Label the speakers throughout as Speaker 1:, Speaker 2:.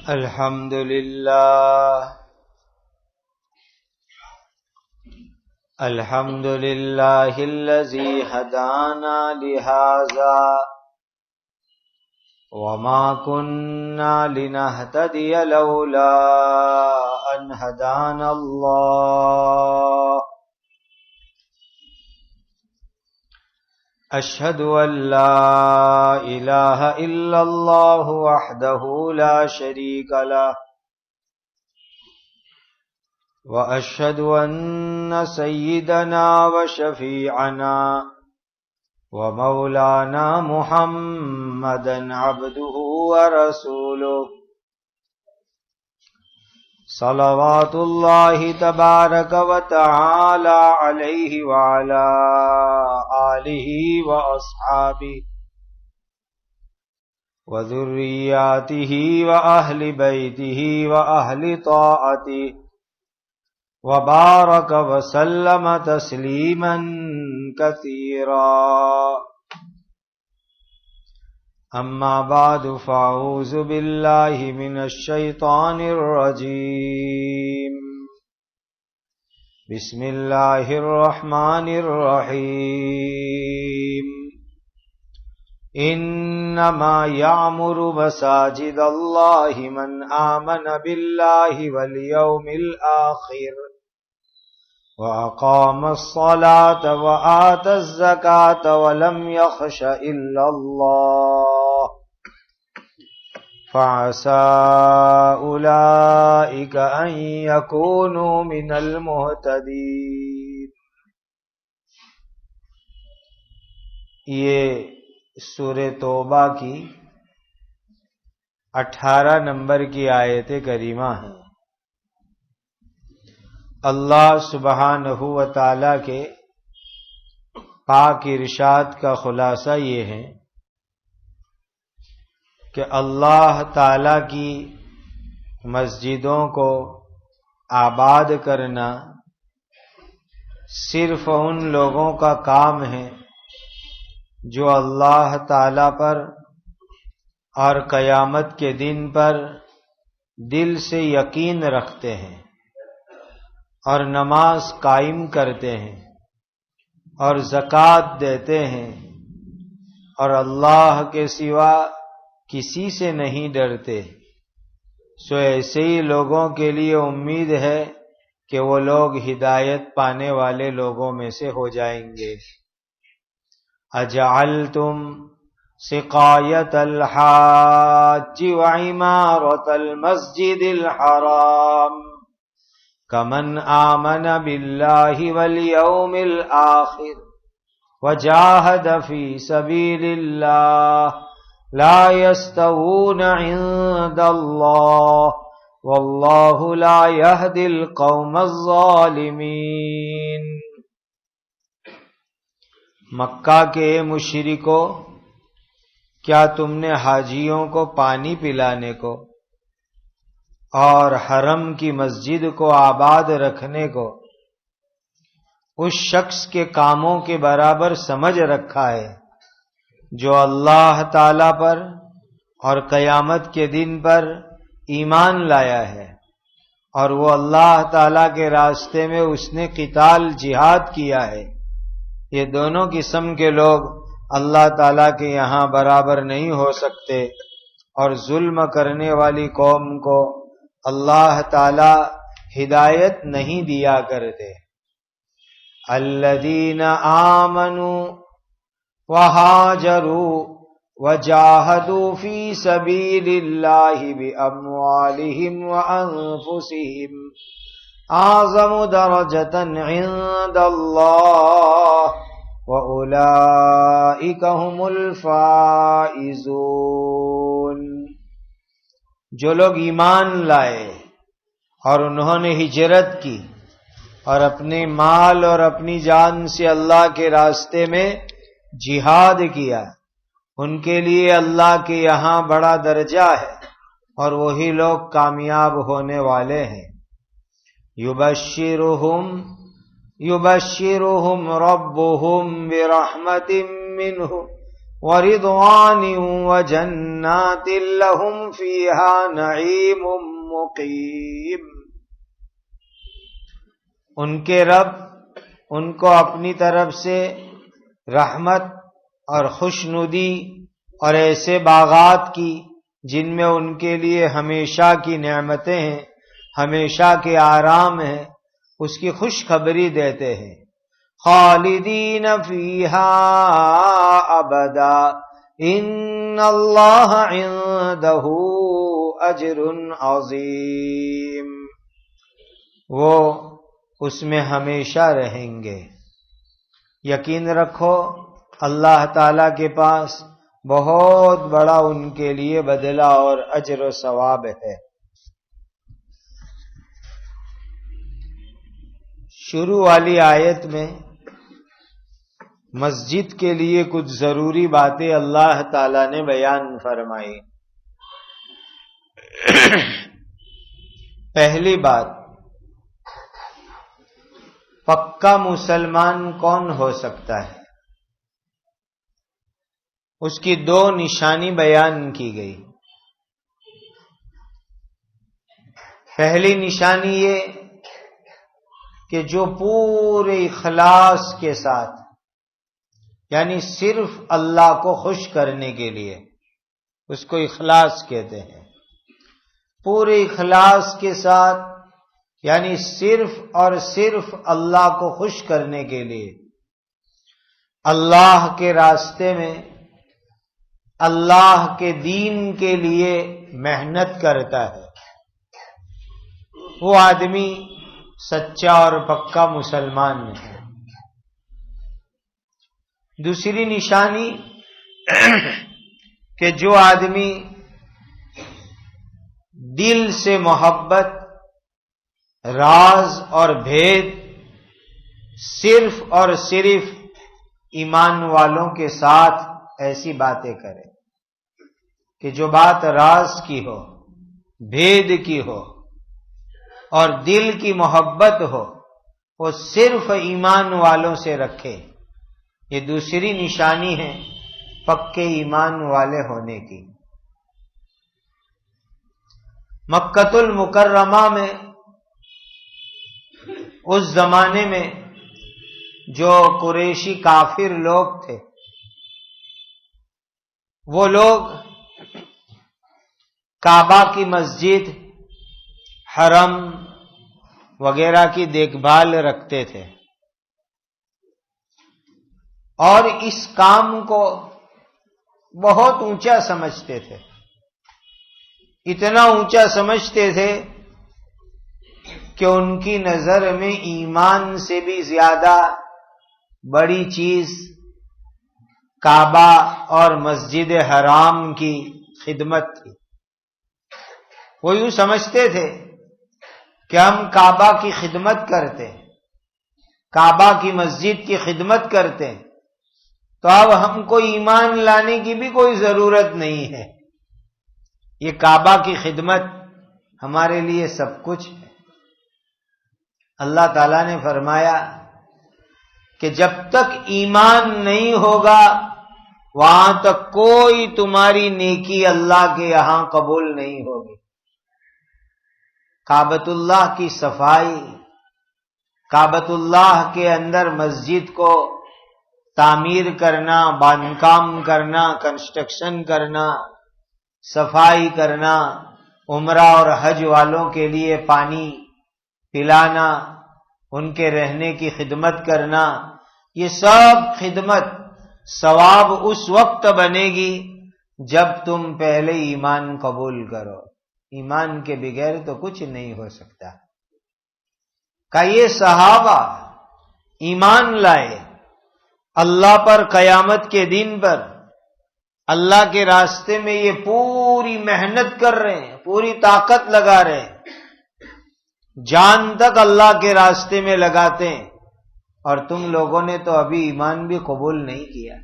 Speaker 1: الحمد لله الذي هدانا لهذا وما كنا لنهتدي لولا أن هدانا الله أشهد أن لا إله إلا الله وحده لا شريك له وأشهد أن سيدنا وشفيعنا ومولانا محمدا عبده ورسوله صلوات الله تبارك وتعالى عليه وعلى آله وأصحابه وذرياته وأهل بيته وأهل طاعته وبارك وسلم تسليما كثيرا أما بعد فأعوذ بالله من الشيطان الرجيم بسم الله الرحمن الرحيم إنما يعمر مساجد الله من آمن بالله واليوم الآخر وأقام الصلاة وآتى الزكاة ولم يخش إلا الله فعسى أولئك أن يكونوا من المهتدين. یہ سورہ توبہ کی 18 نمبر کی آیت کریمہ ہے. اللہ سبحانہ و تعالی کے پاک ارشاد کا خلاصہ یہ ہے کہ اللہ تعالی کی مسجدوں کو آباد کرنا صرف ان لوگوں کا کام ہے جو اللہ تعالی پر اور قیامت کے دن پر دل سے یقین رکھتے ہیں اور نماز قائم کرتے ہیں اور زکوٰۃ دیتے ہیں اور اللہ کے سوا کسی سے نہیں ڈرتے. سو ایسے ہی لوگوں کے لیے امید ہے کہ وہ لوگ ہدایت پانے والے لوگوں میں سے ہو جائیں گے. اجعلتم سقایت الحاج وعمارت المسجد الحرام کمن آمن باللہ والیوم الآخر وجاہد فی سبیل اللہ لا یستوون عند اللہ واللہ لا یہدی القوم الظالمین. مکہ کے مشرکو، کیا تم نے حاجیوں کو پانی پلانے کو اور حرم کی مسجد کو آباد رکھنے کو اس شخص کے کاموں کے برابر سمجھ رکھا ہے جو اللہ تعالی پر اور قیامت کے دن پر ایمان لایا ہے اور وہ اللہ تعالی کے راستے میں اس نے قتال جہاد کیا ہے؟ یہ دونوں قسم کے لوگ اللہ تعالی کے یہاں برابر نہیں ہو سکتے اور ظلم کرنے والی قوم کو اللہ تعالی ہدایت نہیں دیا کرتے. الذین آمنوا وہاجروا وجاہدوا فی سبیل اللہ باموالہم وانفسہم اعظم درجۃ عند اللہ وَأُولَئِكَ هُمُ الْفَائِزُونَ. جو لوگ ایمان لائے اور انہوں نے ہجرت کی اور اپنے مال اور اپنی جان سے اللہ کے راستے میں جہاد کیا، ان کے لیے اللہ کے یہاں بڑا درجہ ہے اور وہی لوگ کامیاب ہونے والے ہیں. یبشرهم ربهم برحمت منه ورضوان وجنات لهم فيها نعيم مقيم۔ ان کے رب ان کو اپنی طرف سے رحمت اور خوشنودی اور ایسے باغات کی جن میں ان کے لیے ہمیشہ کی نعمتیں ہیں، ہمیشہ کے آرام ہیں، اس کی خوشخبری دیتے ہیں۔ خالدین فیہا ابدا ان اللہ عندہ اجر عظیم، وہ اس میں ہمیشہ رہیں گے۔ یقین رکھو اللہ تعالی کے پاس بہت بڑا ان کے لیے بدلہ اور اجر و ثواب ہے۔ شروع والی آیت میں مسجد کے لیے کچھ ضروری باتیں اللہ تعالی نے بیان فرمائی۔ پہلی بات، پکا مسلمان کون ہو سکتا ہے؟ اس کی دو نشانی بیان کی گئی۔ پہلی نشانی یہ کہ جو پورے اخلاص کے ساتھ، یعنی صرف اللہ کو خوش کرنے کے لیے، اس کو اخلاص کہتے ہیں، پورے اخلاص کے ساتھ، یعنی صرف اور صرف اللہ کو خوش کرنے کے لیے اللہ کے راستے میں، اللہ کے دین کے لیے محنت کرتا ہے، وہ آدمی سچا اور پکا مسلمان ہے۔ دوسری نشانی کہ جو آدمی دل سے محبت، راز اور بھید صرف اور صرف ایمان والوں کے ساتھ ایسی باتیں کرے کہ جو بات راز کی ہو، بھید کی ہو اور دل کی محبت ہو، وہ صرف ایمان والوں سے رکھے۔ یہ دوسری نشانی ہے پکے ایمان والے ہونے کی۔ مکۃ المکرمہ میں اس زمانے میں جو قریشی کافر لوگ تھے، وہ لوگ کعبہ کی مسجد، حرم وغیرہ کی دیکھ بھال رکھتے تھے اور اس کام کو بہت اونچا سمجھتے تھے، اتنا اونچا سمجھتے تھے کہ ان کی نظر میں ایمان سے بھی زیادہ بڑی چیز کعبہ اور مسجد حرام کی خدمت تھی۔ وہ یوں سمجھتے تھے کہ ہم کعبہ کی خدمت کرتے ہیں، کعبہ کی مسجد کی خدمت کرتے ہیں، تو اب ہم کو ایمان لانے کی بھی کوئی ضرورت نہیں ہے، یہ کعبہ کی خدمت ہمارے لیے سب کچھ ہے۔ اللہ تعالیٰ نے فرمایا کہ جب تک ایمان نہیں ہوگا وہاں تک کوئی تمہاری نیکی اللہ کے یہاں قبول نہیں ہوگی۔ کعبۃ اللہ کی صفائی، کعبۃ اللہ کے اندر مسجد کو تعمیر کرنا، باندھکام کرنا، کنسٹرکشن کرنا، صفائی کرنا، عمرہ اور حج والوں کے لیے پانی پلانا، ان کے رہنے کی خدمت کرنا، یہ سب خدمت ثواب اس وقت بنے گی جب تم پہلے ایمان قبول کرو۔ ایمان کے بغیر تو کچھ نہیں ہو سکتا۔ کہ یہ صحابہ ایمان لائے، اللہ پر قیامت کے دن پر اللہ کے راستے میں یہ پوری محنت کر رہے ہیں، پوری طاقت لگا رہے ہیں، جان تک اللہ کے راستے میں لگاتے ہیں، اور تم لوگوں نے تو ابھی ایمان بھی قبول نہیں کیا،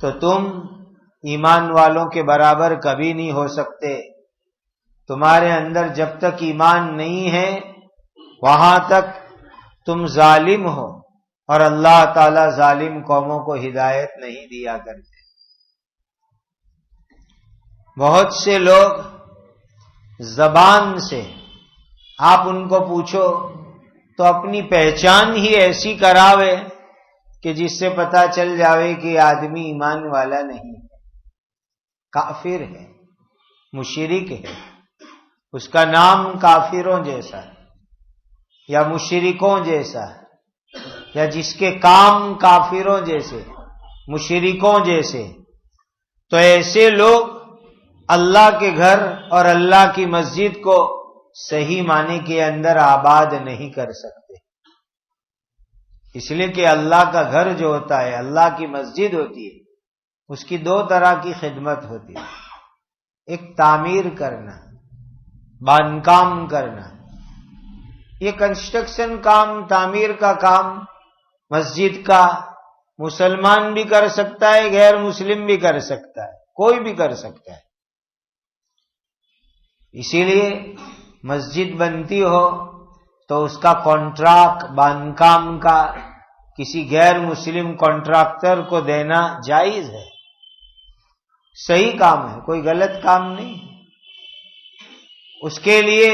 Speaker 1: تو تم ایمان والوں کے برابر کبھی نہیں ہو سکتے۔ تمہارے اندر جب تک ایمان نہیں ہے وہاں تک تم ظالم ہو اور اللہ تعالی ظالم قوموں کو ہدایت نہیں دیا کرتے۔ بہت سے لوگ زبان سے آپ ان کو پوچھو تو اپنی پہچان ہی ایسی کراوے کہ جس سے پتا چل جاوے کہ آدمی ایمان والا نہیں ہے، کافر ہے، مشرک ہے، اس کا نام کافروں جیسا ہے یا مشرکوں جیسا ہے، یا جس کے کام کافروں جیسے، مشرکوں جیسے۔ تو ایسے لوگ اللہ کے گھر اور اللہ کی مسجد کو صحیح معنی کے اندر آباد نہیں کر سکتے، اس لیے کہ اللہ کا گھر جو ہوتا ہے، اللہ کی مسجد ہوتی ہے، اس کی دو طرح کی خدمت ہوتی ہے۔ ایک تعمیر کرنا، باندھکام کرنا، یہ کنسٹرکشن کام، تعمیر کا کام مسجد کا مسلمان بھی کر سکتا ہے، غیر مسلم بھی کر سکتا ہے، کوئی بھی کر سکتا ہے۔ اسی لیے مسجد بنتی ہو تو اس کا کانٹریکٹ باندھکام کا کسی غیر مسلم کانٹریکٹر کو دینا جائز ہے، صحیح کام ہے، کوئی غلط کام نہیں۔ اس کے لیے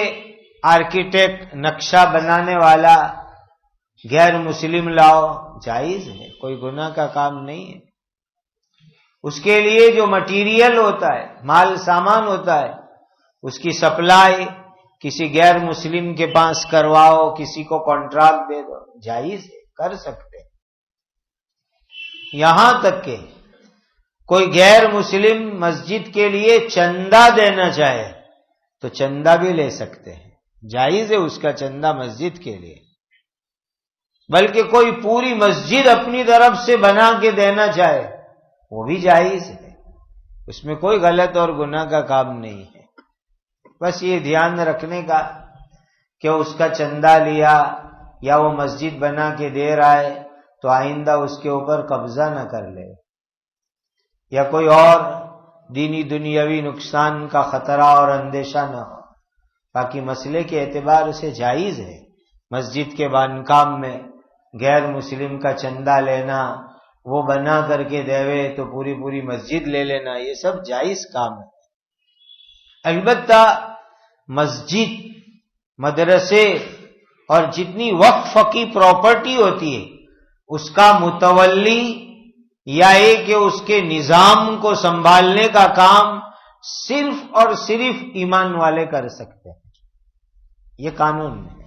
Speaker 1: آرکیٹیکٹ، نقشہ بنانے والا غیر مسلم لاؤ، جائز ہے، کوئی گناہ کا کام نہیں ہے۔ اس کے لیے جو مٹیریل ہوتا ہے، مال سامان ہوتا ہے، اس کی سپلائی کسی غیر مسلم کے پاس کرواؤ، کسی کو کانٹریکٹ دے دو، جائز ہے، کر سکتے۔ یہاں تک کہ کوئی غیر مسلم مسجد کے لیے چندہ دینا چاہے تو چندہ بھی لے سکتے ہیں، جائز ہے اس کا چندہ مسجد کے لیے۔ بلکہ کوئی پوری مسجد اپنی طرف سے بنا کے دینا چاہے وہ بھی جائز ہے، اس میں کوئی غلط اور گناہ کا کام نہیں ہے۔ بس یہ دھیان رکھنے کا کہ اس کا چندہ لیا یا وہ مسجد بنا کے دے رہا ہے تو آئندہ اس کے اوپر قبضہ نہ کر لے، یا کوئی اور دینی دنیاوی نقصان کا خطرہ اور اندیشہ نہ ہو۔ باقی مسئلے کے اعتبار سے جائز ہے مسجد کے باندھکام میں غیر مسلم کا چندہ لینا، وہ بنا کر کے دیوے تو پوری مسجد لے لینا، یہ سب جائز کام ہے۔ البتہ مسجد، مدرسے اور جتنی وقف کی پراپرٹی ہوتی ہے اس کا متولی یا ایک کہ اس کے نظام کو سنبھالنے کا کام صرف اور صرف ایمان والے کر سکتے ہیں، یہ قانون ہے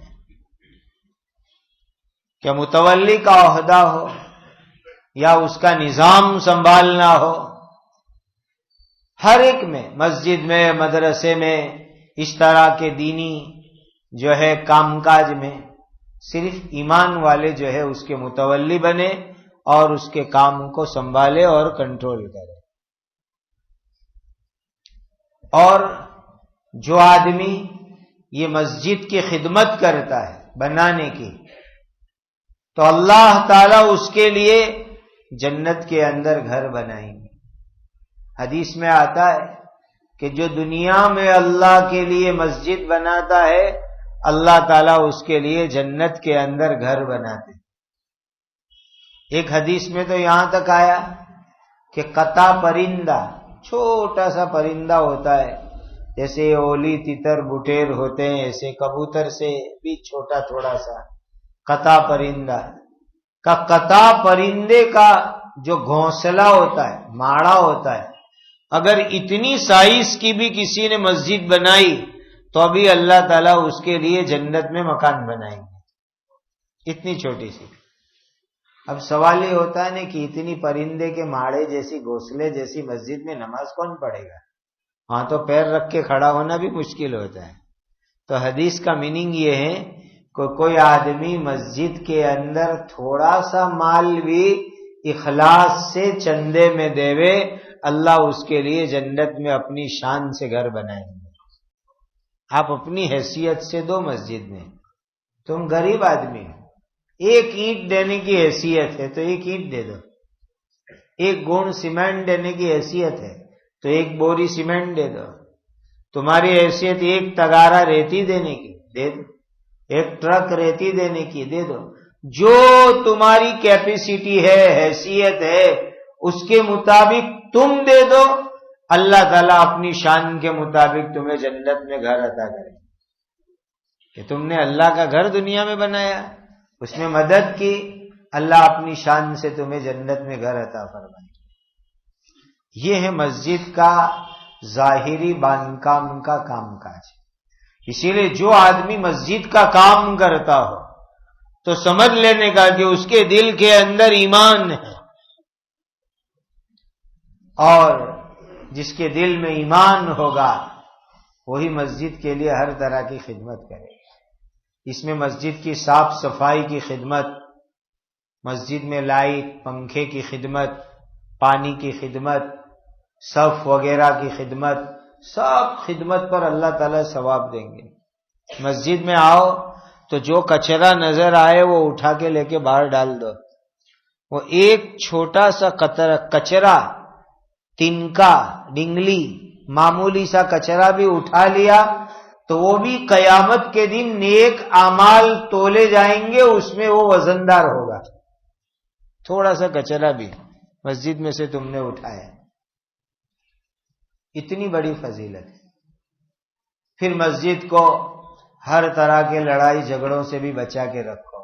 Speaker 1: کہ متولی کا عہدہ ہو یا اس کا نظام سنبھالنا ہو، ہر ایک میں، مسجد میں، مدرسے میں، اس طرح کے دینی جو ہے کام کاج میں صرف ایمان والے جو ہے اس کے متولی بنے اور اس کے کام کو سنبھالے اور کنٹرول کرے۔ اور جو آدمی یہ مسجد کی خدمت کرتا ہے بنانے کی، تو اللہ تعالیٰ اس کے لیے جنت کے اندر گھر بنائیں گے۔ حدیث میں آتا ہے کہ جو دنیا میں اللہ کے لیے مسجد بناتا ہے اللہ تعالیٰ اس کے لیے جنت کے اندر گھر بناتے۔ ایک حدیث میں تو یہاں تک آیا کہ قطع پرندہ، چھوٹا سا پرندہ ہوتا ہے، جیسے اولی، تتر، بٹیر ہوتے ہیں، ایسے کبوتر سے بھی چھوٹا تھوڑا سا قطع پرندہ کا، قطع پرندے کا جو گھونسلہ ہوتا ہے، ماڑا ہوتا ہے، اگر اتنی سائز کی بھی کسی نے مسجد بنائی تو ابھی اللہ تعالیٰ اس کے لیے جنت میں مکان بنائیں گے، اتنی چھوٹی سی۔ اب سوال یہ ہوتا ہے نا کہ اتنی پرندے کے ماڑے جیسی، گھونسلے جیسی مسجد میں نماز کون پڑھے گا؟ ہاں تو پیر رکھ کے کھڑا ہونا بھی مشکل ہوتا ہے۔ تو حدیث کا میننگ یہ ہے کہ کوئی آدمی مسجد کے اندر تھوڑا سا مال بھی اخلاص سے چندے میں دیوے، اللہ اس کے لیے جنت میں اپنی شان سے گھر بنائیں گے۔ آپ اپنی حیثیت سے دو مسجد میں، تم غریب آدمی ہو، ایک اینٹ دینے کی حیثیت ہے تو ایک اینٹ دے دو، ایک گون سیمنٹ دینے کی حیثیت ہے تو ایک بوری سیمنٹ دے دو، تمہاری حیثیت ایک تگارا ریتی دینے کی دے دو، ایک ٹرک ریتی دینے کی دے دو، جو تمہاری کیپیسٹی ہے، حیثیت ہے، اس کے مطابق تم دے دو، اللہ تعالیٰ اپنی شان کے مطابق تمہیں جنت میں گھر عطا کرے. کہ تم نے اللہ کا گھر دنیا میں بنایا، اس میں مدد کی، اللہ اپنی شان سے تمہیں جنت میں گھر عطا فرمائے. یہ ہے مسجد کا ظاہری باندھکام کا کام کاج. اسی لیے جو آدمی مسجد کا کام کرتا ہو تو سمجھ لینے کا کہ اس کے دل کے اندر ایمان ہے، اور جس کے دل میں ایمان ہوگا وہی مسجد کے لیے ہر طرح کی خدمت کرے گا. اس میں مسجد کی صاف صفائی کی خدمت، مسجد میں لائٹ پنکھے کی خدمت، پانی کی خدمت، صف وغیرہ کی خدمت، سب خدمت پر اللہ تعالیٰ ثواب دیں گے. مسجد میں آؤ تو جو کچرا نظر آئے وہ اٹھا کے لے کے باہر ڈال دو. وہ ایک چھوٹا سا کچرا، تنکا، ڈنگلی، معمولی سا کچرا بھی اٹھا لیا تو وہ بھی قیامت کے دن نیک اعمال تولے جائیں گے، اس میں وہ وزندار ہوگا. تھوڑا سا کچرا بھی مسجد میں سے تم نے اٹھایا، اتنی بڑی فضیلت ہے. پھر مسجد کو ہر طرح کے لڑائی جھگڑوں سے بھی بچا کے رکھو.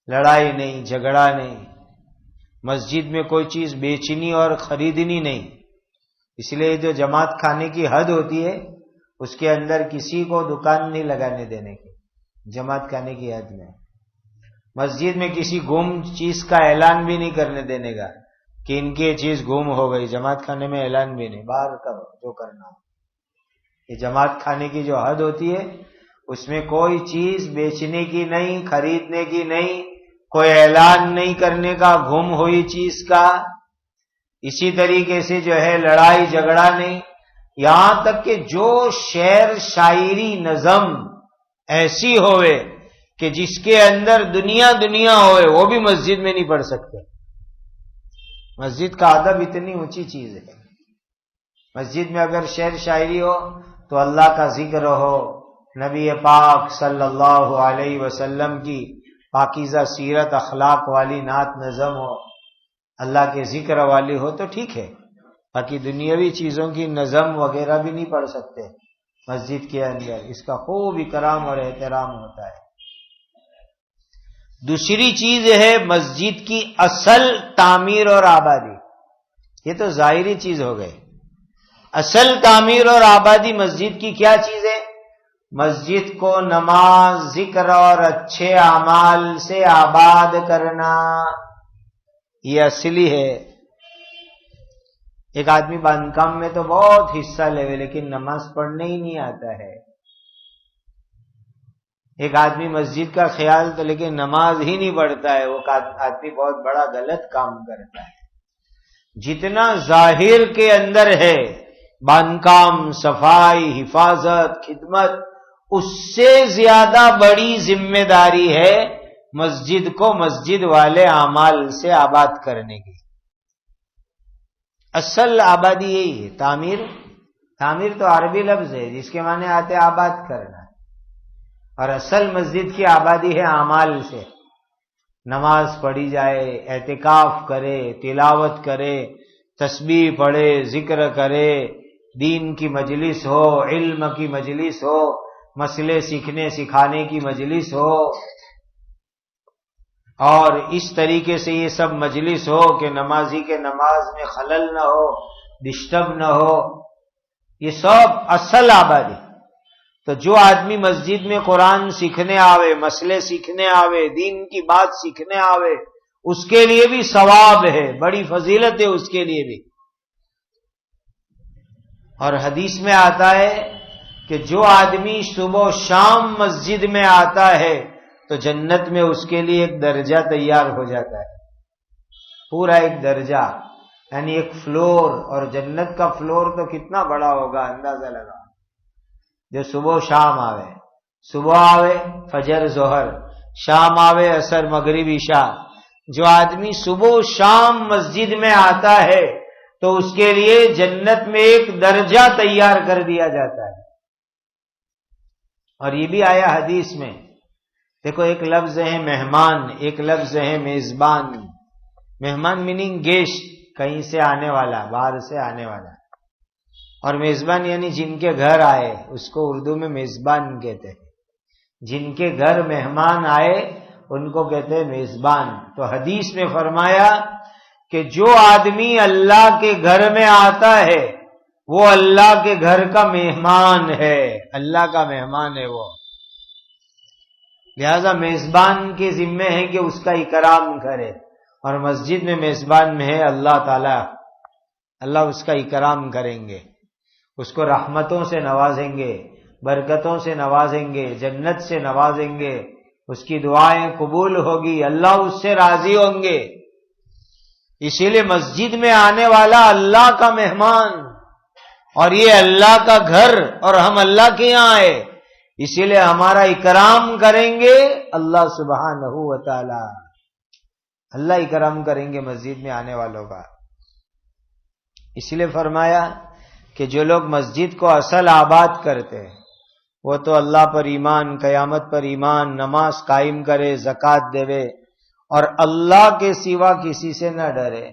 Speaker 1: لڑائی نہیں، جھگڑا نہیں. مسجد میں کوئی چیز بیچنی اور خریدنی نہیں. اس لیے جو جماعت کھانے کی حد ہوتی ہے اس کے اندر کسی کو دکان نہیں لگانے دینے کی. جماعت کھانے کی حد میں مسجد میں کسی گم چیز کا اعلان بھی نہیں کرنے دینے گا کہ ان کی یہ چیز گم ہو گئی. جماعت کھانے میں اعلان بھی نہیں، باہر کرو جو کرنا ہو. یہ جماعت کھانے کی جو حد ہوتی ہے اس میں کوئی چیز بیچنے کی نہیں، خریدنے کی نہیں، کوئی اعلان نہیں کرنے کا گم ہوئی چیز کا. اسی طریقے سے جو ہے لڑائی جھگڑا نہیں. یہاں تک کہ جو شعر شاعری نظم ایسی ہوئے کہ جس کے اندر دنیا ہوئے وہ بھی مسجد میں نہیں پڑھ سکتے. مسجد کا ادب اتنی اونچی چیز ہے. مسجد میں اگر شعر شاعری ہو تو اللہ کا ذکر ہو، نبی پاک صلی اللہ علیہ وسلم کی پاکیزہ سیرت اخلاق والی نعت نظم ہو، اللہ کے ذکر والی ہو تو ٹھیک ہے. باقی دنیاوی چیزوں کی نظم وغیرہ بھی نہیں پڑھ سکتے مسجد کے اندر. اس کا خوب اکرام اور احترام ہوتا ہے. دوسری چیز ہے مسجد کی اصل تعمیر اور آبادی. یہ تو ظاہری چیز ہو گئی. اصل تعمیر اور آبادی مسجد کی کیا چیز ہے؟ مسجد کو نماز، ذکر اور اچھے اعمال سے آباد کرنا، یہ اصلی ہے. ایک آدمی باندھکام میں تو بہت حصہ لے لیکن نماز پڑھنے ہی نہیں آتا ہے. ایک آدمی مسجد کا خیال تو لیکن نماز ہی نہیں پڑھتا ہے. وہ آدمی بہت بڑا غلط کام کرتا ہے. جتنا ظاہر کے اندر ہے باندھکام، صفائی، حفاظت، خدمت، اس سے زیادہ بڑی ذمہ داری ہے مسجد کو مسجد والے اعمال سے آباد کرنے کی. اصل آبادی یہی ہے. تعمیر تو عربی لفظ ہے جس کے معنی آتے آباد کرنا، اور اصل مسجد کی آبادی ہے اعمال سے. نماز پڑھی جائے، اعتکاف کرے، تلاوت کرے، تسبیح پڑھے، ذکر کرے، دین کی مجلس ہو، علم کی مجلس ہو، مسئلے سیکھنے سکھانے کی مجلس ہو، اور اس طریقے سے یہ سب مجلس ہو کہ نمازی کے نماز میں خلل نہ ہو، ڈسٹرب نہ ہو. یہ سب اصل آبادی. تو جو آدمی مسجد میں قرآن سیکھنے آوے، مسئلے سیکھنے آوے، دین کی بات سیکھنے آوے، اس کے لیے بھی ثواب ہے، بڑی فضیلت ہے اس کے لیے بھی. اور حدیث میں آتا ہے کہ جو آدمی صبح و شام مسجد میں آتا ہے تو جنت میں اس کے لیے ایک درجہ تیار ہو جاتا ہے. پورا ایک درجہ، یعنی ایک فلور. اور جنت کا فلور تو کتنا بڑا ہوگا اندازہ لگا. جو صبح و شام آوے، صبح آوے فجر ظہر، شام آوے عصر مغرب عشاء. جو آدمی صبح و شام مسجد میں آتا ہے تو اس کے لیے جنت میں ایک درجہ تیار کر دیا جاتا ہے. اور یہ بھی آیا حدیث میں دیکھو ایک لفظ ہے مہمان، ایک لفظ ہے میزبان. مہمان میننگ گیسٹ، کہیں سے آنے والا، باہر سے آنے والا. اور میزبان یعنی جن کے گھر آئے، اس کو اردو میں میزبان کہتے ہیں. جن کے گھر مہمان آئے ان کو کہتے ہیں میزبان. تو حدیث میں فرمایا کہ جو آدمی اللہ کے گھر میں آتا ہے وہ اللہ کے گھر کا مہمان ہے، اللہ کا مہمان ہے وہ. لہذا میزبان کے ذمے ہے کہ اس کا اکرام کرے، اور مسجد میں میزبان میں ہے اللہ تعالی. اللہ اس کا اکرام کریں گے، اس کو رحمتوں سے نوازیں گے، برکتوں سے نوازیں گے، جنت سے نوازیں گے، اس کی دعائیں قبول ہوگی، اللہ اس سے راضی ہوں گے. اسی لیے مسجد میں آنے والا اللہ کا مہمان، اور یہ اللہ کا گھر، اور ہم اللہ کے یہاں آئے، اسی لیے ہمارا اکرام کریں گے اللہ سبحانہ و تعالی. اللہ اکرام کریں گے مسجد میں آنے والوں کا. اس لیے فرمایا کہ جو لوگ مسجد کو اصل آباد کرتے ہیں وہ تو اللہ پر ایمان، قیامت پر ایمان، نماز قائم کرے، زکوٰۃ دے، اور اللہ کے سوا کسی سے نہ ڈرے.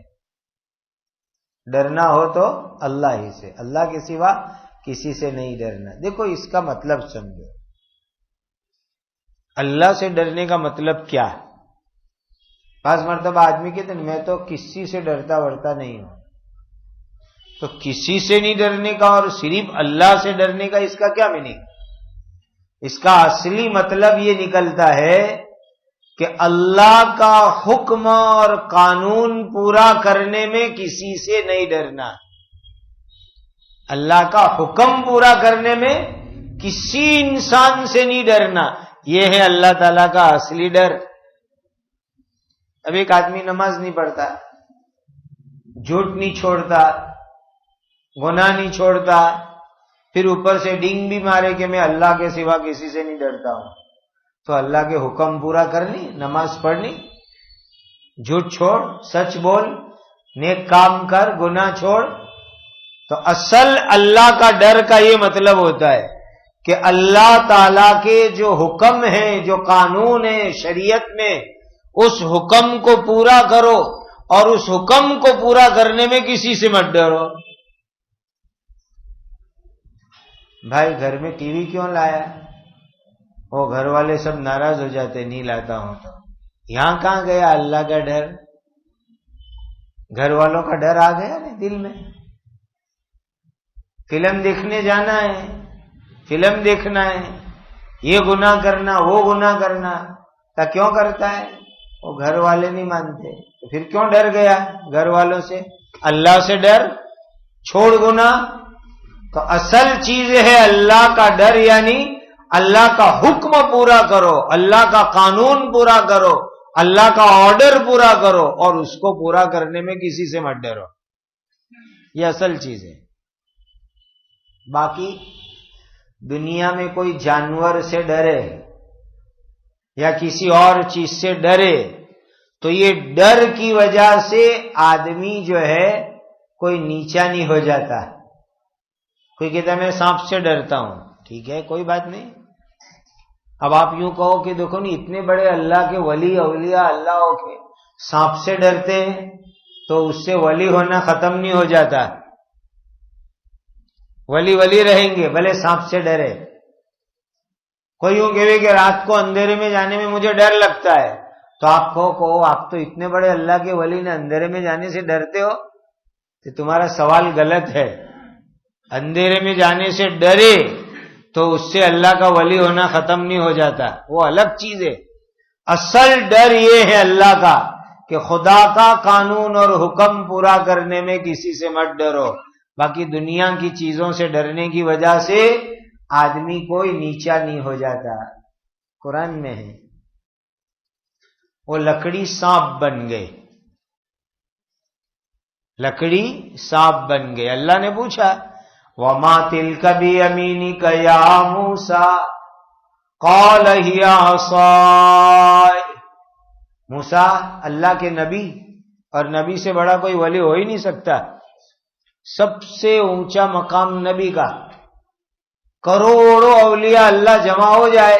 Speaker 1: ڈرنا ہو تو اللہ ہی سے، اللہ کے سوا کسی سے نہیں ڈرنا. دیکھو اس کا مطلب سمجھو، اللہ سے ڈرنے کا مطلب کیا ہے؟ بعض مرتبہ آدمی کہتے ہیں میں تو کسی سے ڈرتا ورتا نہیں ہوں. تو کسی سے نہیں ڈرنے کا اور صرف اللہ سے ڈرنے کا، اس کا کیا میننگ؟ اس کا اصلی مطلب یہ نکلتا ہے کہ اللہ کا حکم اور قانون پورا کرنے میں کسی سے نہیں ڈرنا. اللہ کا حکم پورا کرنے میں کسی انسان سے نہیں ڈرنا. یہ ہے اللہ تعالیٰ کا اصلی ڈر. اب ایک آدمی نماز نہیں پڑھتا، جھوٹ نہیں چھوڑتا، گناہ نہیں چھوڑتا، پھر اوپر سے ڈینگ بھی مارے کہ میں اللہ کے سوا کسی سے نہیں ڈرتا ہوں. تو اللہ کے حکم پورا کرنی، نماز پڑھنی، جھوٹ چھوڑ، سچ بول، نیک کام کر، گناہ چھوڑ. تو اصل اللہ کا ڈر کا یہ مطلب ہوتا ہے کہ اللہ تعالی کے جو حکم ہیں، جو قانون ہیں شریعت میں، اس حکم کو پورا کرو، اور اس حکم کو پورا کرنے میں کسی سے مت ڈرو. بھائی گھر میں ٹی وی کیوں لایا؟ وہ گھر والے سب ناراض ہو جاتے نہیں لاتا ہوں تو. یہاں کہاں گیا اللہ کا ڈر؟ گھر والوں کا ڈر آ گیا نا دل میں. فلم دیکھنے جانا ہے، فلم دیکھنا ہے، یہ گناہ کرنا، وہ گناہ کرنا، تو کیوں کرتا ہے؟ وہ گھر والے نہیں مانتے، تو پھر کیوں ڈر گیا گھر والوں سے؟ اللہ سے ڈر، چھوڑ گناہ. تو اصل چیز ہے اللہ کا ڈر، یعنی اللہ کا حکم پورا کرو، اللہ کا قانون پورا کرو، اللہ کا آرڈر پورا کرو، اور اس کو پورا کرنے میں کسی سے مت ڈرو. یہ اصل چیز ہے. باقی دنیا میں کوئی جانور سے ڈرے یا کسی اور چیز سے ڈرے تو یہ ڈر کی وجہ سے آدمی جو ہے کوئی نیچا نہیں ہو جاتا. کوئی کہتا ہے میں سانپ سے ڈرتا ہوں، ٹھیک ہے کوئی بات نہیں. اب آپ یوں کہو کہ دیکھو نہیں اتنے بڑے اللہ کے ولی اولیاء اللہ کے سانپ سے ڈرتے ہیں تو اس سے ولی ہونا ختم نہیں ہو جاتا. ولی رہیں گے بھلے سانپ سے ڈرے. کوئی یوں کہے کہ رات کو اندھیرے میں جانے میں مجھے ڈر لگتا ہے، تو آپ کہو آپ تو اتنے بڑے اللہ کے ولی نے اندھیرے میں جانے سے ڈرتے ہو، تو تمہارا سوال غلط ہے. اندھیرے میں جانے سے ڈرے تو اس سے اللہ کا ولی ہونا ختم نہیں ہو جاتا، وہ الگ چیز ہے. اصل ڈر یہ ہے اللہ کا کہ خدا کا قانون اور حکم پورا کرنے میں کسی سے مت ڈرو. باقی دنیا کی چیزوں سے ڈرنے کی وجہ سے آدمی کوئی نیچا نہیں ہو جاتا. قرآن میں ہے وہ لکڑی سانپ بن گئے، لکڑی سانپ بن گئے. اللہ نے پوچھا وَمَا تِلْكَ بِيَمِينِكَ يَا مُوسَىٰ قَالَ هِيَ عَصَايَ. موسیٰ اللہ کے نبی، اور نبی سے بڑا کوئی ولی ہو ہی نہیں سکتا. سب سے اونچا مقام نبی کا. کروڑوں اولیاء اللہ جمع ہو جائے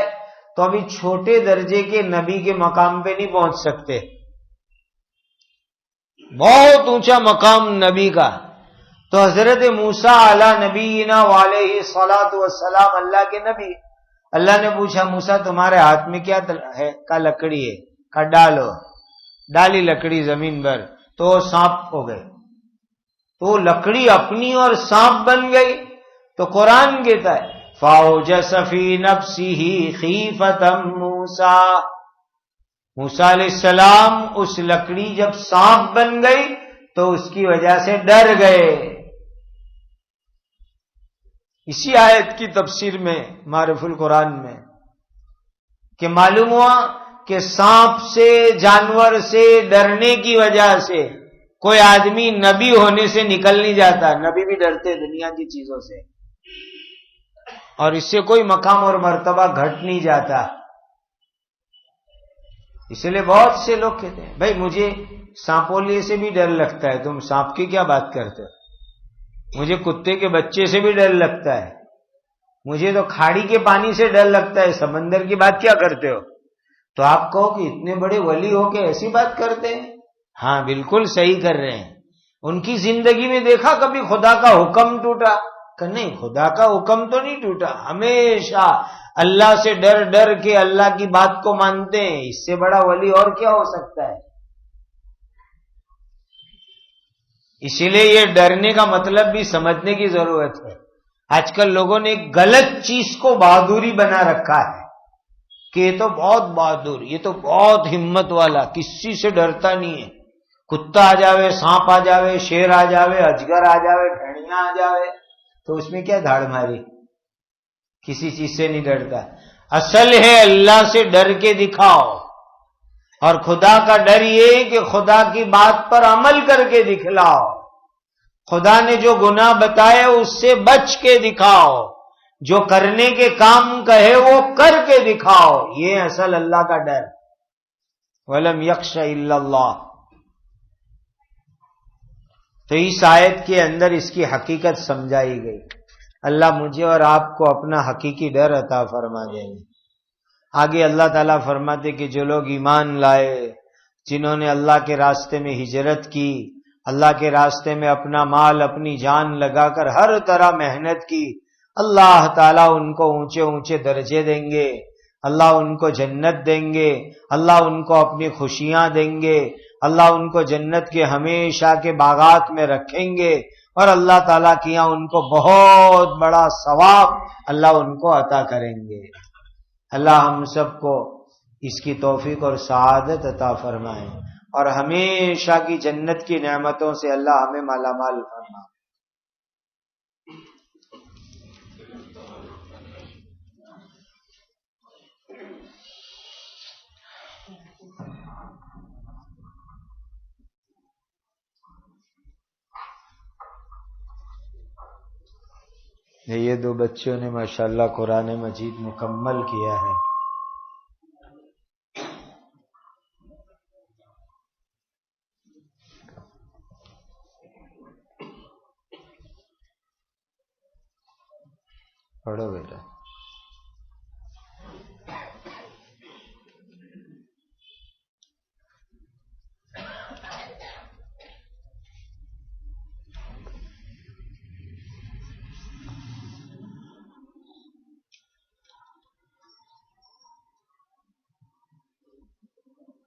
Speaker 1: تو ابھی چھوٹے درجے کے نبی کے مقام پہ نہیں پہنچ سکتے. بہت اونچا مقام نبی کا. تو حضرت موسیٰ علی نبینا وعلیہ الصلاۃ والسلام اللہ کے نبی. اللہ نے پوچھا موسیٰ تمہارے ہاتھ میں کیا ہے؟ کا لکڑی ہے. کا ڈالو. ڈالی لکڑی زمین پر تو سانپ ہو گئے. تو لکڑی اپنی اور سانپ بن گئی. تو قرآن کہتا ہے فَأَوْجَسَ فِي نَفْسِهِ خِيفَةً مُوسَىٰ. موسیٰ علیہ السلام اس لکڑی جب سانپ بن گئی تو اس کی وجہ سے ڈر گئے. اسی آیت کی تفسیر میں معرف القرآن میں کہ معلوم ہوا کہ سانپ سے جانور سے ڈرنے کی وجہ سے کوئی آدمی نبی ہونے سے نکل نہیں جاتا. نبی بھی ڈرتے دنیا کی چیزوں سے اور اس سے کوئی مقام اور مرتبہ گھٹ نہیں جاتا. اس لیے بہت سے لوگ کہتے ہیں بھائی مجھے سانپولیے سے بھی ڈر لگتا ہے. تم سانپ کی کیا بات کرتے ہو؟ مجھے کتے کے بچے سے بھی ڈر لگتا ہے. مجھے تو کھاڑی کے پانی سے ڈر لگتا ہے. سمندر کی بات کیا کرتے ہو؟ تو آپ کہو کہ اتنے بڑے ولی ہو کے ایسی بات کرتے ہیں. ہاں بالکل صحیح کر رہے ہیں. ان کی زندگی میں دیکھا کبھی خدا کا حکم ٹوٹا؟ کہ نہیں، خدا کا حکم تو نہیں ٹوٹا. ہمیشہ اللہ سے ڈر ڈر کے اللہ کی بات کو مانتے ہیں. اس سے بڑا ولی اور کیا ہو سکتا ہے؟ اسی لیے یہ ڈرنے کا مطلب بھی سمجھنے کی ضرورت ہے. آج کل لوگوں نے ایک غلط چیز کو بہادری بنا رکھا ہے کہ یہ تو بہت بہادر، یہ تو بہت ہمت والا، کسی سے ڈرتا نہیں ہے. کتا آ جاوے، سانپ آ جاوے، شیر آ جاوے، اجگر آ جاوے، ڈھڑیاں آ جاوے تو اس میں کیا دھاڑ ماری؟ کسی چیز سے نہیں ڈرتا. اصل ہے اللہ سے ڈر کے دکھاؤ. اور خدا کا ڈر یہ کہ خدا کی بات پر عمل کر کے دکھلاؤ. خدا نے جو گناہ بتائے اس سے بچ کے دکھاؤ. جو کرنے کے کام کہے وہ کر کے دکھاؤ. یہ اصل اللہ کا ڈر. وَلَمْ يَخْشَ إِلَّا اللَّهُ. تو اس آیت کے اندر اس کی حقیقت سمجھائی گئی. اللہ مجھے اور آپ کو اپنا حقیقی ڈر عطا فرما دیں. آگے اللہ تعالیٰ فرماتے کہ جو لوگ ایمان لائے، جنہوں نے اللہ کے راستے میں ہجرت کی، اللہ کے راستے میں اپنا مال اپنی جان لگا کر ہر طرح محنت کی، اللہ تعالیٰ ان کو اونچے اونچے درجے دیں گے. اللہ ان کو جنت دیں گے. اللہ ان کو اپنی خوشیاں دیں گے. اللہ ان کو جنت کے ہمیشہ کے باغات میں رکھیں گے. اور اللہ تعالیٰ کے یہاں ان کو بہت بڑا ثواب اللہ ان کو عطا کریں گے. اللہ ہم سب کو اس کی توفیق اور سعادت عطا فرمائے اور ہمیشہ کی جنت کی نعمتوں سے اللہ ہمیں مالا مال فرمائے. یہ دو بچوں نے ماشاءاللہ قرآن مجید مکمل کیا ہے. پڑھو بیٹا.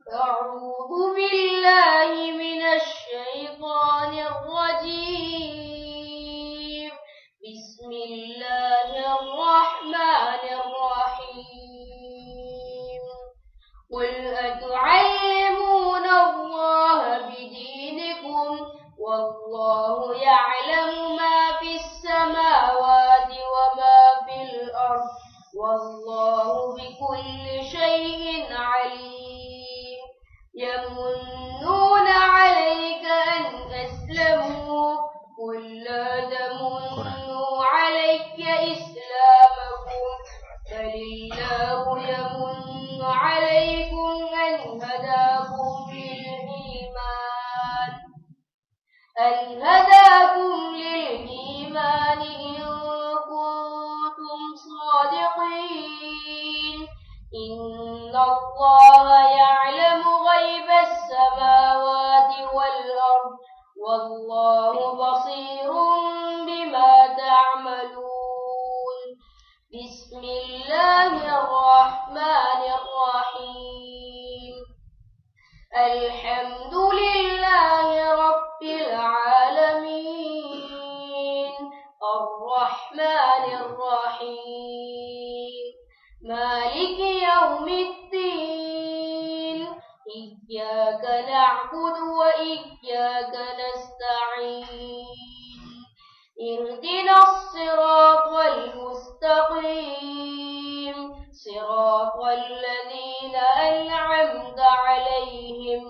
Speaker 2: أعوذ بالله من الشيطان الرجيم. بسم الله الرحمن الرحيم. قل أتعلمون الله بدينكم والله يعلم ما في السماوات وما في الأرض والله بكل شيء عليم. يمنون عليك أن أسلموا قل لا تمنوا علي إسلامكم بل الله يمن عليكم أن هداكم للإيمان إن كنتم صادقين. والله بصير بما تعملون بسم الله الرحمن الرحيم الحمد لله رب العالمين الرحمن الرحيم مالك يوم الدين إياك نعبد وإياك نستعين اهدنا الصراط المستقيم صراط الذين أنعمت عليهم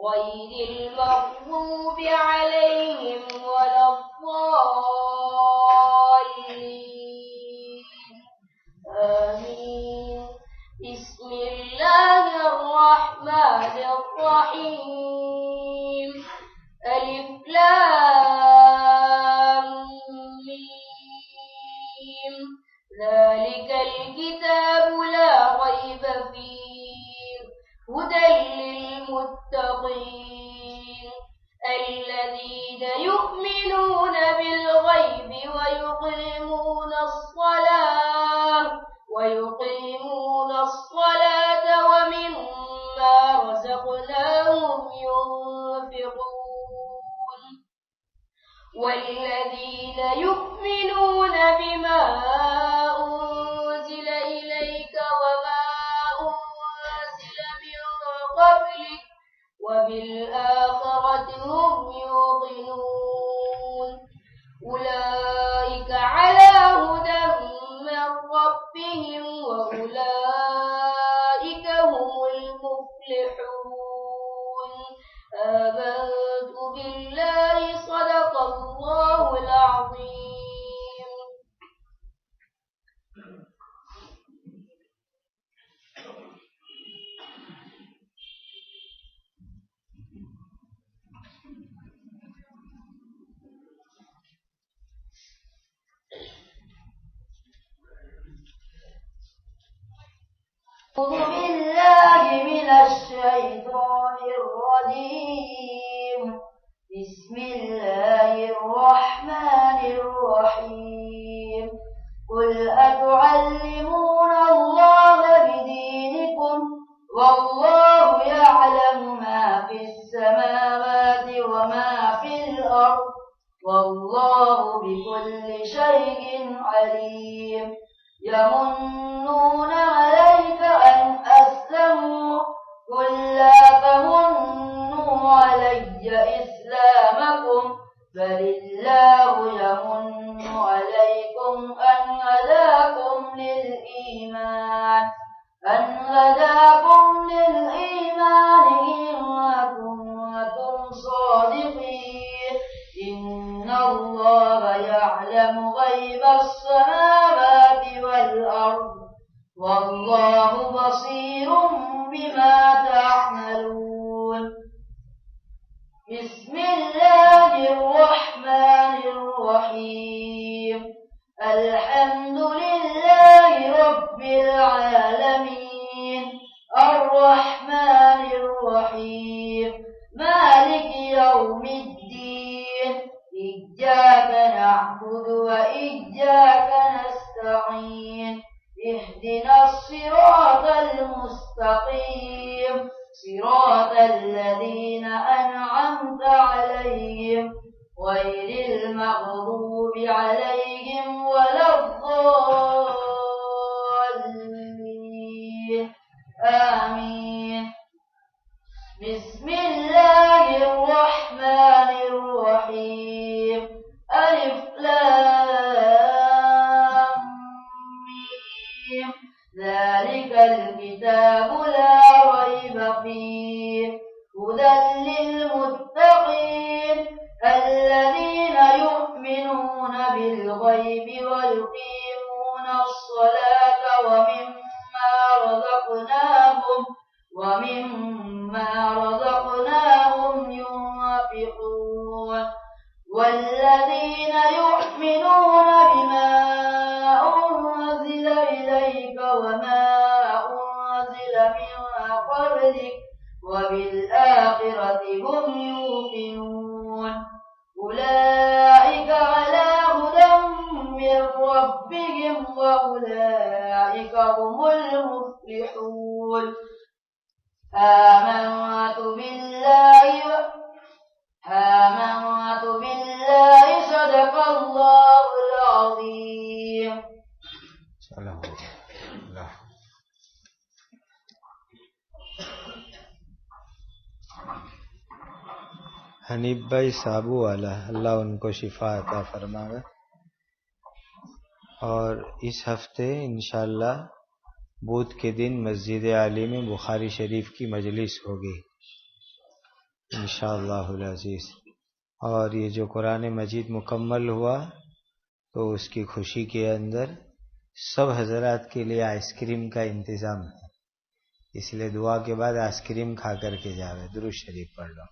Speaker 2: غير المغضوب عليهم ولا الضالين آمين بسم الله الرحمن الرحيم ألف لام ميم ذلك الكتاب لا ريب فيه هدى للمتقين الذين يؤمنون بالغيب ويقيمون الصلاة ومما رزقناهم ينفقون والذين يؤمنون بما أنزل إليك وما أنزل من قبلك وبالآخرة هم يوقنون أولئك على هدى من ربهم وأولئك هم المفلحون آمنت بالله صدق الله العظيم أعوذ بالله من الشيطان الرجيم بسم الله الرحمن الرحيم قل أتعلمون الله بدينكم والله يعلم ما في السماوات وما في الأرض والله بكل شيء عليم يمنون عليك أن أسلموا قل لا تمنوا علي إسلامكم بل الله يمن عليكم أن هداكم للإيمان إن كنتم صادقين إن الله يعلم غيب السماوات والأرض والله بصير بما تعملون بسم الله الرحمن الرحيم الحمد لله رب العالمين الرحمن الرحيم مالك يوم الدين إياك نعبد وإياك نستعين اهدنا الصراط المستقيم صراط الذين أنعمت عليهم غير المغضوب عليهم ولا الضالين آمين بسم الله الرحمن الرحيم ألف لام ميم ذلك الكتاب لا ريب فيه هدى للمتقين الذين يؤمنون بالغيب ويقيمون الصلاة ومما رزقناهم ينفقون والذين يؤمنون بما أنزل إليك وما أنزل من قبلك وبالآخرة هم يوقنون أولئك على هدى من ربهم وأولئك هم المفلحون آمنت بالله صدق الله العظيم.
Speaker 1: حنیف بھائی صابو والا، اللہ ان کو شفا عطا فرمائے. اور اس ہفتے انشاءاللہ بدھ کے دن مسجد عالی میں بخاری شریف کی مجلس ہوگی انشاءاللہ العزیز. اور یہ جو قرآن مجید مکمل ہوا تو اس کی خوشی کے اندر سب حضرات کے لیے آئس کریم کا انتظام ہے، اس لیے دعا کے بعد آئس کریم کھا کر کے جاوے. درود شریف پڑھ لو.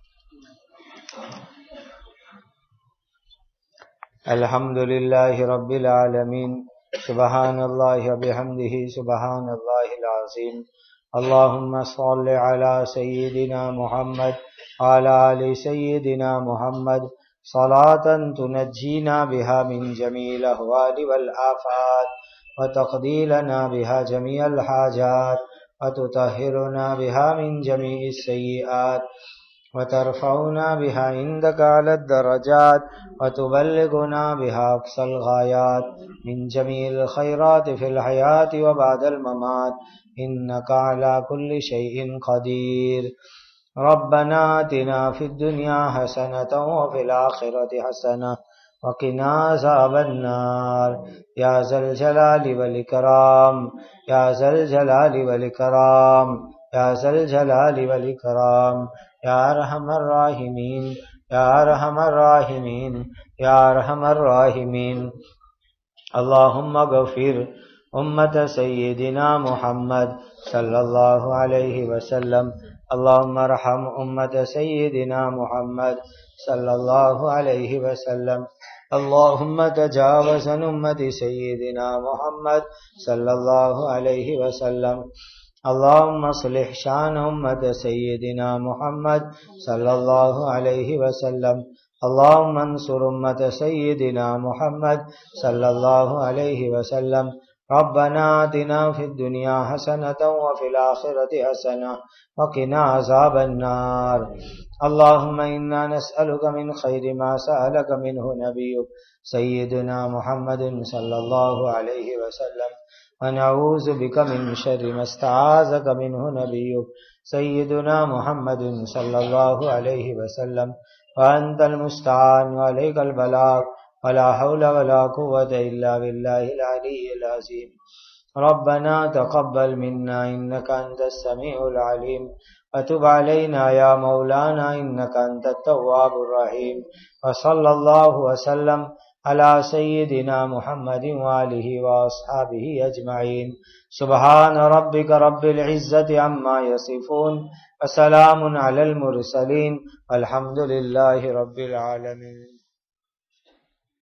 Speaker 1: الحمدللہ رب العالمین، سبحان اللہ وبحمدہ سبحان اللہ العظیم. اللہم صل علی سیدنا محمد وعلی آل سیدنا محمد صلاة تنجینا بها من جمیع الاحوال والآفات وتقضی لنا بها جمیع الحاجات وتطہرنا بها من جمیع السیئات وترفعنا بها عندك على الدرجات وتبلغنا بها أقصى الغايات من جميع الخيرات في الحياة وبعد الممات إنك على كل شيء قدير. ربنا آتنا في الدنيا حسنة وفي الآخرة حسنة وقنا عذاب النار. يا ذا الجلال والإكرام، يا ذا الجلال والإكرام، يا ذا الجلال والإكرام، یا ارحم الراحمین، یا ارحم الراحمین، یا ارحم الراحمین. اللہم اغفر امت سیدنا محمد صلی اللہ علیہ وسلم. اللہم ارحم امت سیدنا محمد صلی اللہ علیہ وسلم. اللہم تجاوز عن امت سیدنا محمد صلی اللہ علیہ وسلم. اللہم اصلح شان امت سیدنا محمد صلی اللہ علیہ وسلم. اللہم انصر امت سیدنا محمد صلی اللہ علیہ وسلم. ربنا آتنا فی الدنیا حسنة وفی الآخرة حسنة وقنا عذاب النار. اللہم انا نسألک من خیر ما سألک منہ نبیک سیدنا محمد صلی اللہ علیہ وسلم، ونعوذ بك من شر ما استعاذك منه نبيك سيدنا محمد صلى الله عليه وسلم. وأنت المستعان وعليك البلاغ ولا حول ولا قوة إلا بالله العلي العظيم. ربنا تقبل منا إنك أنت السميع العليم وتب علينا يا مولانا إنك أنت التواب الرحيم. وصلى الله وسلم على سيدنا محمد وآله وأصحابه أجمعين. سبحان ربك رب العزة عما يصفون وسلام على المرسلين والحمد لله رب العالمين.